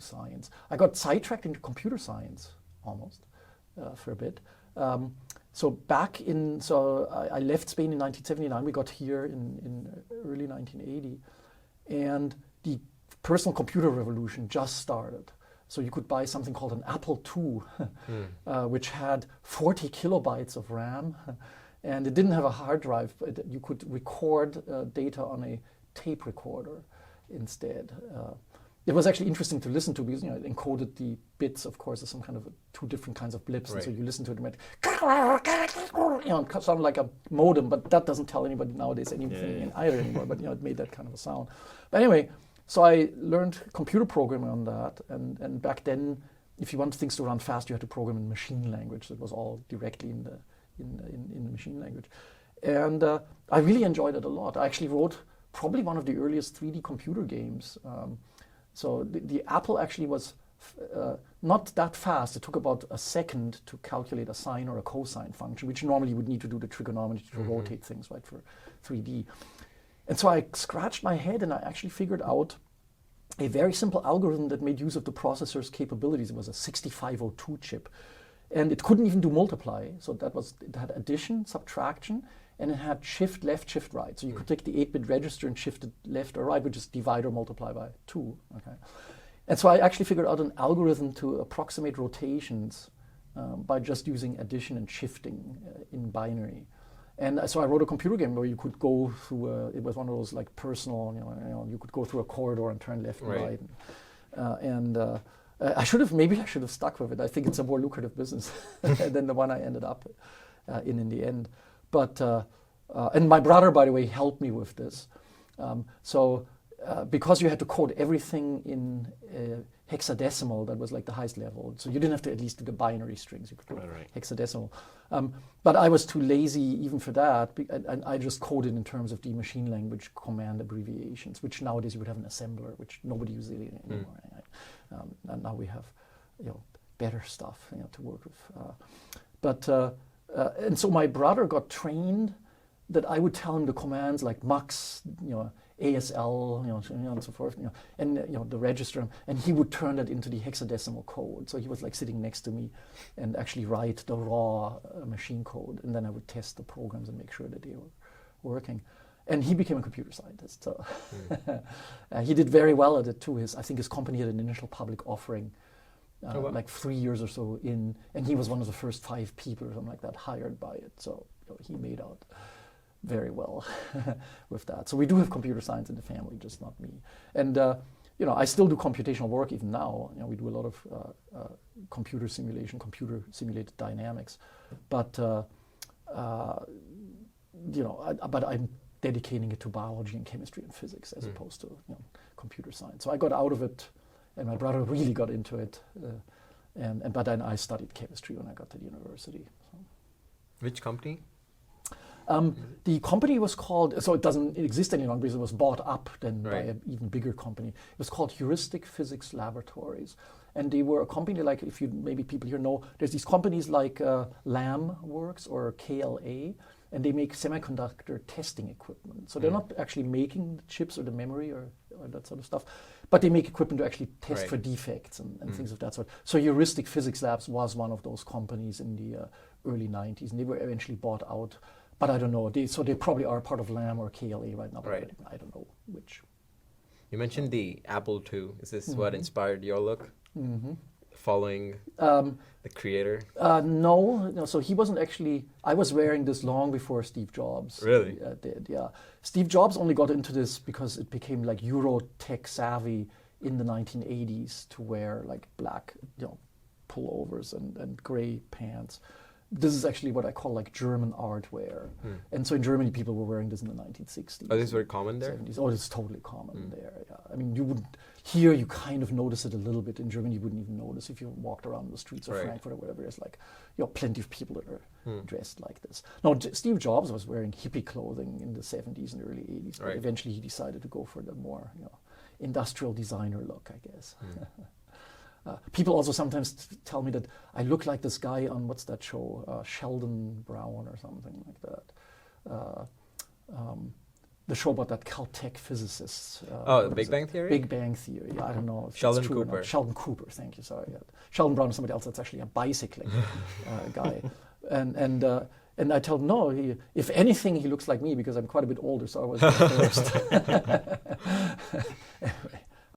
science. I got sidetracked into computer science almost for a bit. I left Spain in 1979. We got here in early 1980, and the personal computer revolution just started. So you could buy something called an Apple II, which had 40 kilobytes of RAM, and it didn't have a hard drive, but you could record data on a tape recorder instead. It was actually interesting to listen to because it encoded the bits, of course, as some kind of two different kinds of blips, and so you listen to it and it sounded like a modem, but that doesn't tell anybody nowadays anything either anymore. But it made that kind of a sound. But anyway. So I learned computer programming on that, and back then, if you wanted things to run fast, you had to program in machine language. So it was all directly in the machine language, and I really enjoyed it a lot. I actually wrote probably one of the earliest 3D computer games. So the Apple actually was not that fast. It took about a second to calculate a sine or a cosine function, which normally you would need to do the trigonometry to rotate things, right, for 3D. And so I scratched my head and I actually figured out a very simple algorithm that made use of the processor's capabilities. It was a 6502 chip. And it couldn't even do multiply. So it had addition, subtraction, and it had shift left, shift right. So you could take the 8-bit register and shift it left or right, which is divide or multiply by 2. Okay. And so I actually figured out an algorithm to approximate rotations by just using addition and shifting in binary. And so I wrote a computer game where you could go through, it was one of those like personal, you could go through a corridor and turn left and right. Maybe I should have stuck with it. I think it's a more lucrative business than the one I ended up in the end. But, and my brother, by the way, helped me with this. Because you had to code everything in hexadecimal, that was like the highest level. So you didn't have to at least do the binary strings. You could do hexadecimal. But I was too lazy even for that, and I just coded in terms of the machine language command abbreviations, which nowadays you would have an assembler, which nobody uses anymore. And now we have better stuff to work with. And so my brother got trained that I would tell him the commands like mux, ASL, and so forth, and the register, and he would turn that into the hexadecimal code. So he was like sitting next to me, and actually write the raw machine code, and then I would test the programs and make sure that they were working. And he became a computer scientist. So he did very well at it too. I think his company had an initial public offering, like 3 years or so in, and he was one of the first 5 people or something like that hired by it. So he made out very well with that. So we do have computer science in the family, just not me. And I still do computational work even now. We do a lot of computer simulation, computer simulated dynamics. But but I'm dedicating it to biology and chemistry and physics as opposed to computer science. So I got out of it, and my brother really got into it. But then I studied chemistry when I got to the university. So. Which company? The company was called, so it doesn't exist any longer because it was bought up then by an even bigger company. It was called Heuristic Physics Laboratories. And they were a company like, if you maybe people here know, there's these companies like Lam Works or KLA, and they make semiconductor testing equipment. So they're not actually making the chips or the memory or that sort of stuff, but they make equipment to actually test for defects and things of that sort. So Heuristic Physics Labs was one of those companies in the early 90s, and they were eventually bought out. But I don't know. They probably are part of Lam or KLA right now. But I don't know which. You mentioned the Apple II. Is this what inspired your look? Following the creator? No. So he wasn't actually. I was wearing this long before Steve Jobs. Really? Did. Yeah. Steve Jobs only got into this because it became like Euro tech savvy in the 1980s to wear like black, pullovers and gray pants. This is actually what I call like German artwear. And so in Germany, people were wearing this in the 1960s. Oh, this is very common there? 70s. Oh, it's totally common there, yeah. I mean, you wouldn't, here you kind of notice it a little bit. In Germany, you wouldn't even notice if you walked around the streets of Frankfurt or whatever. There's like, plenty of people that are dressed like this. No, Steve Jobs was wearing hippie clothing in the 70s and early 80s. But eventually he decided to go for the more, industrial designer look, I guess. People also sometimes tell me that I look like this guy on, what's that show, Sheldon Brown or something like that. the show about that Caltech physicist. The Big Bang Theory? Big Bang Theory. I don't know if Sheldon it's true Cooper. or not. Sheldon Cooper, thank you, sorry. Yeah. Sheldon Brown is somebody else that's actually a bicycling guy. And I told him, no, if anything, he looks like me because I'm quite a bit older, so I was embarrassed.